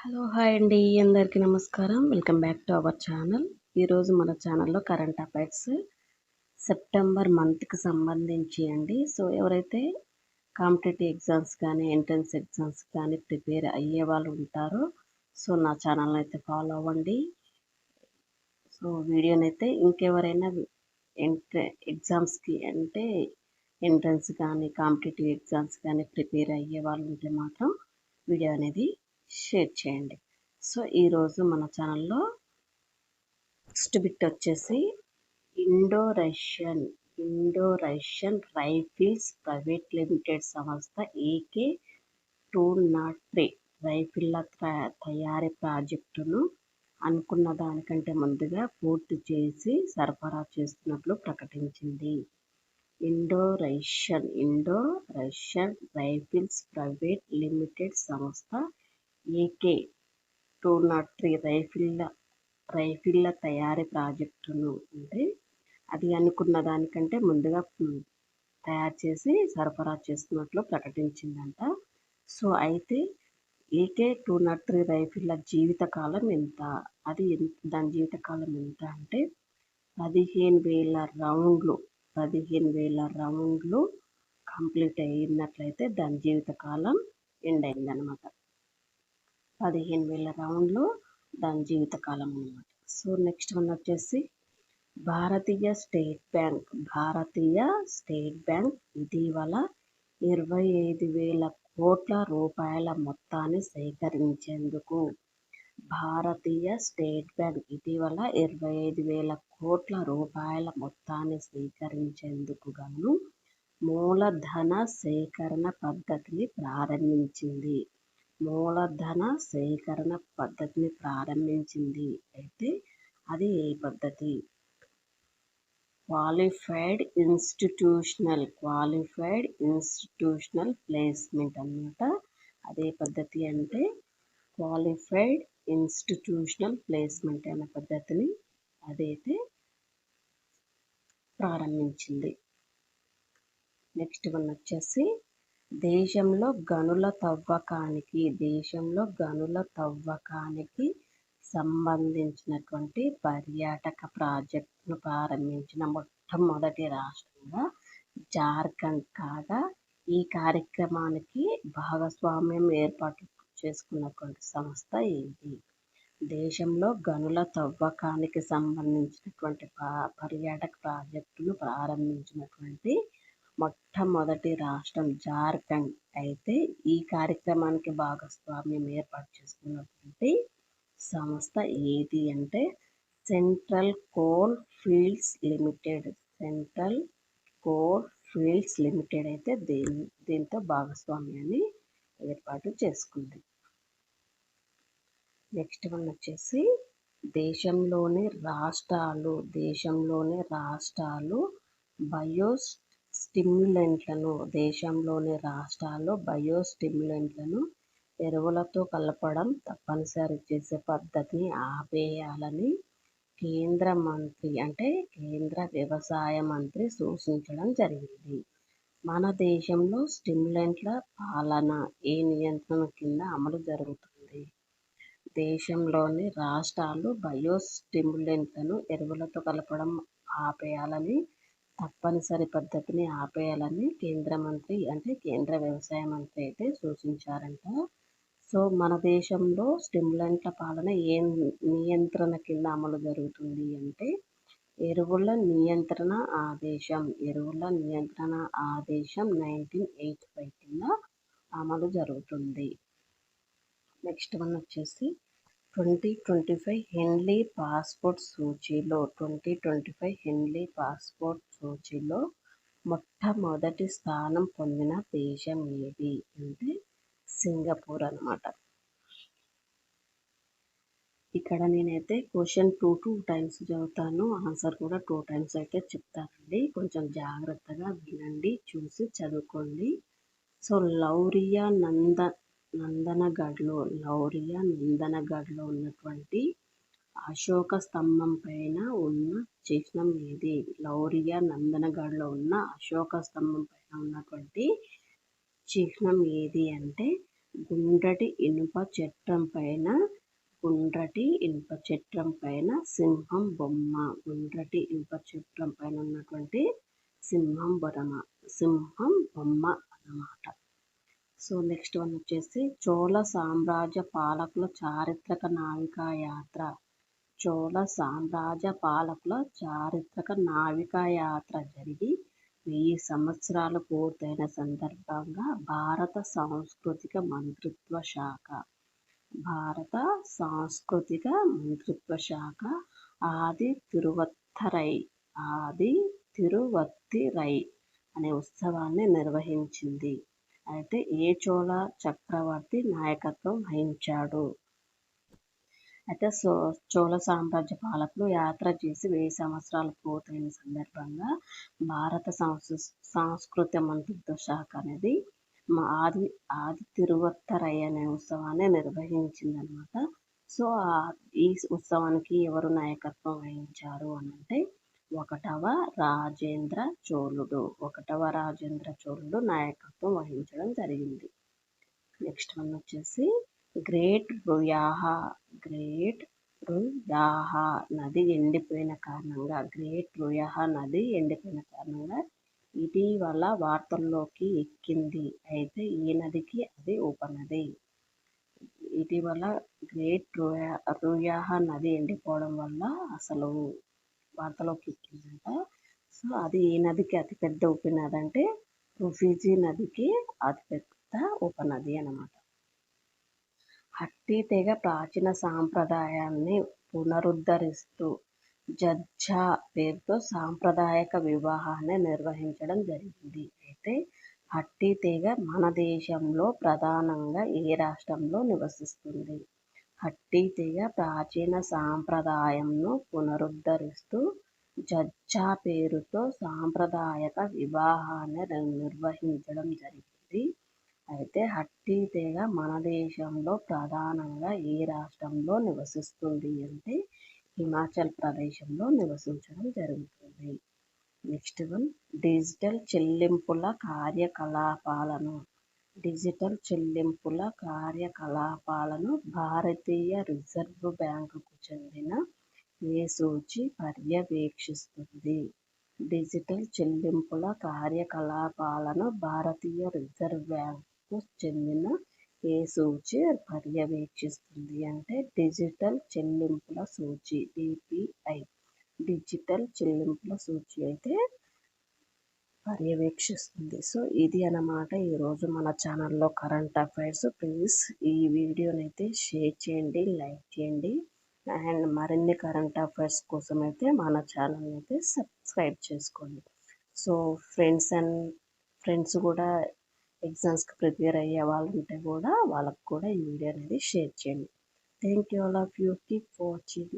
Hello hi అండి అందరికీ నమస్కారం. Welcome back to our channel. ఈరోజు మన ఛానల్లో కరెంట్ అఫైర్స్ సెప్టెంబర్ మంత్కి సంబంధించి అండి. సో ఎవరైతే కాంపిటేటివ్ ఎగ్జామ్స్ కానీ ఎంట్రన్స్ ఎగ్జామ్స్ కానీ ప్రిపేర్ అయ్యే వాళ్ళు ఉంటారో సో నా ఛానల్ని అయితే ఫాలో అవ్వండి. సో వీడియోనైతే ఇంకెవరైనా ఎగ్జామ్స్కి అంటే ఎంట్రన్స్ కానీ కాంపిటేటివ్ ఎగ్జామ్స్ కానీ ప్రిపేర్ అయ్యే వాళ్ళు ఉంటే మాత్రం వీడియో అనేది షేర్ చేయండి. సో ఈరోజు మన ఛానల్లో నెక్స్ట్ బిట్ వచ్చేసి Indo Russian rifles private limited సంస్థ AK-203 రైఫిళ్ల తయారీ ప్రాజెక్టును అనుకున్న దానికంటే ముందుగా పూర్తి చేసి సరఫరా చేస్తున్నట్లు ప్రకటించింది. Indo Russian rifles private limited సంస్థ AK-203 రైఫిళ్ల తయారీ ప్రాజెక్టును అంటే అది అనుకున్న దానికంటే ముందుగా తయారు చేసి సరఫరా చేస్తున్నట్లు ప్రకటించిందంట. సో అయితే AK-203 రైఫిళ్ల జీవితకాలం ఎంత? దాని జీవితకాలం ఎంత అంటే 15,000 రౌండ్లు కంప్లీట్ అయినట్లయితే దాని జీవితకాలం ఎండ్ అయిందనమాట. 15,000 రౌండ్లు దాని జీవితకాలం అన్నమాట. సో నెక్స్ట్ వన్ వచ్చేసి భారతీయ స్టేట్ బ్యాంక్ ఇటీవల 25,000 కోట్ల రూపాయల మొత్తాన్ని సేకరించేందుకు భారతీయ స్టేట్ బ్యాంక్ ఇటీవల 25,000 కోట్ల రూపాయల మొత్తాన్ని సేకరించేందుకు గాను మూలధన సేకరణ పద్ధతిని ప్రారంభించింది. అయితే అది ఏ పద్ధతి? క్వాలిఫైడ్ ఇన్స్టిట్యూషనల్ ప్లేస్మెంట్ అన్నమాట. అదే పద్ధతి అంటే క్వాలిఫైడ్ ఇన్స్టిట్యూషనల్ ప్లేస్మెంట్ అనే పద్ధతిని అదైతే ప్రారంభించింది. నెక్స్ట్ వన్ వచ్చేసి దేశంలో గనుల తవ్వకానికి సంబంధించినటువంటి పర్యాటక ప్రాజెక్టును ప్రారంభించిన మొట్టమొదటి రాష్ట్రంగా జార్ఖండ్ కాగా ఈ కార్యక్రమానికి భాగస్వామ్యం ఏర్పాటు చేసుకున్నటువంటి సంస్థ ఏది? దేశంలో గనుల తవ్వకానికి సంబంధించినటువంటి పర్యాటక ప్రాజెక్టును ప్రారంభించినటువంటి మొట్టమొదటి రాష్ట్రం జార్ఖండ్. అయితే ఈ కార్యక్రమానికి భాగస్వామ్యం ఏర్పాటు చేసుకున్నటువంటి సంస్థ ఏది అంటే సెంట్రల్ కోల్ ఫీల్డ్స్ లిమిటెడ్ అయితే దీంతో భాగస్వామ్యాన్ని ఏర్పాటు చేసుకుంది. నెక్స్ట్ వన్ వచ్చేసి దేశంలోని రాష్ట్రాలు బయోస్టిమ్యులెంట్లను ఎరువులతో కలపడం తప్పనిసరి చేసే పద్ధతిని ఆపేయాలని కేంద్ర వ్యవసాయ మంత్రి సూచించడం జరిగింది. మన దేశంలో స్టిమ్యులెంట్ల పాలన ఏ నియంత్రణ కింద అమలు జరుగుతుంది? దేశంలోని రాష్ట్రాలు బయోస్టిమ్యులెంట్లను ఎరువులతో కలపడం ఆపేయాలని తప్పనిసరి పద్ధతిని ఆపేయాలని కేంద్ర వ్యవసాయ మంత్రి అయితే సూచించారంట. సో మన దేశంలో స్టిమ్యులెంట్ల పాలన ఏ నియంత్రణ కింద అమలు జరుగుతుంది అంటే ఎరువుల నియంత్రణ ఆదేశం 1985 కింద అమలు జరుగుతుంది. నెక్స్ట్ వన్ వచ్చేసి 2025 హెన్లీ పాస్పోర్ట్ సూచీలో మొట్టమొదటి స్థానం పొందిన దేశం ఏది అంటే సింగపూర్ అన్నమాట. ఇక్కడ నేనైతే క్వశ్చన్ 2 టైమ్స్ చదువుతాను, ఆన్సర్ కూడా 2 టైమ్స్ అయితే చెప్తానండి. కొంచెం జాగ్రత్తగా వినండి, చూసి చదువుకోండి. సో లౌరియా నందనగఢ్లో ఉన్నటువంటి అశోక స్తంభం పైన ఉన్న చిహ్నం ఏది? లౌరియా నందనగఢ్లో ఉన్న అశోక స్తంభం పైన ఉన్నటువంటి చిహ్నం ఏది అంటే గుండ్రటి ఇనుప చట్రం పైన సింహం బొమ్మ. గుండ్రటి ఇనుప చట్రం పైన ఉన్నటువంటి సింహం బొమ్మ అన్నమాట. సో నెక్స్ట్ వన్ వచ్చేసి చోళ సామ్రాజ్య పాలకుల చారిత్రక నావికాయాత్ర. చోళ సామ్రాజ్య పాలకుల చారిత్రక నావికాయాత్ర జరిగి 1000 సంవత్సరాలు పూర్తయిన సందర్భంగా భారత సాంస్కృతిక మంత్రిత్వ శాఖ ఆది తిరువత్తిరై అనే ఉత్సవాన్ని నిర్వహించింది. అయితే ఏ చోళ చక్రవర్తి నాయకత్వం వహించాడు? అయితే చోళ సామ్రాజ్య పాలకులు యాత్ర చేసి 1000 సంవత్సరాలు పూర్తయిన సందర్భంగా భారత సాంస్కృతిక మంత్రిత్వ శాఖ అనేది ఆది తిరువత్తరై అనే ఉత్సవాన్ని నిర్వహించిందనమాట. సో ఈ ఉత్సవానికి ఎవరు నాయకత్వం వహించారు అని అంటే ఒకటవ రాజేంద్ర చోళుడు నాయకత్వం వహించడం జరిగింది. నెక్స్ట్ వన్ వచ్చేసి గ్రేట్ రుయాహా నది ఎండిపోయిన కారణంగా ఇటీవల వార్తల్లోకి ఎక్కింది. అయితే ఈ నదికి అది ఉపనది. ఇటీవల గ్రేట్ రుయాహా నది ఎండిపోవడం వల్ల అసలు వార్తలోకి ఎక్కిందంట. సో అది ఏ నదికి అతిపెద్ద ఉపనది అంటే రుఫిజీ నదికి అతిపెద్ద ఉపనది అన్నమాట. హట్టి తెగ ప్రాచీన సాంప్రదాయాన్ని పునరుద్ధరిస్తూ జజ్జా పేరుతో సాంప్రదాయక వివాహాన్ని నిర్వహించడం జరిగింది. అయితే హట్టి తెగ మన దేశంలో ప్రధానంగా ఏ రాష్ట్రంలో నివసిస్తుంది? హట్టి తెగ ప్రాచీన సాంప్రదాయంను పునరుద్ధరిస్తూ జజ్జా పేరుతో సాంప్రదాయక వివాహాన్ని నిర్వహించడం జరిగింది. అయితే హట్టి తెగ మన దేశంలో ప్రధానంగా ఏ రాష్ట్రంలో నివసిస్తుంది అంటే హిమాచల్ ప్రదేశ్లో నివసించడం జరుగుతుంది. నెక్స్ట్ వన్ డిజిటల్ చెల్లింపుల కార్యకలాపాలను భారతీయ రిజర్వ్ బ్యాంకుకు చెందిన ఏ సూచి పర్యవేక్షిస్తుంది? డిజిటల్ చెల్లింపుల కార్యకలాపాలను భారతీయ రిజర్వ్ బ్యాంకుకు చెందిన ఏ సూచి పర్యవేక్షిస్తుంది అంటే డిజిటల్ చెల్లింపుల సూచి DPI. డిజిటల్ చెల్లింపుల సూచి అయితే పర్యవేక్షిస్తుంది. సో ఇది అన్నమాట ఈరోజు మన ఛానల్లో కరెంట్ అఫైర్స్. ప్లీజ్ ఈ వీడియోని అయితే షేర్ చేయండి, లైక్ చేయండి. అండ్ మరిన్ని కరెంట్ అఫైర్స్ కోసం అయితే మన ఛానల్ని అయితే సబ్స్క్రైబ్ చేసుకోండి. సో ఫ్రెండ్స్ కూడా ఎగ్జామ్స్కి ప్రిపేర్ అయ్యే వాళ్ళు ఉంటే కూడా వాళ్ళకు కూడా ఈ వీడియో అనేది షేర్ చేయండి. Thank you all of you. Keep watching.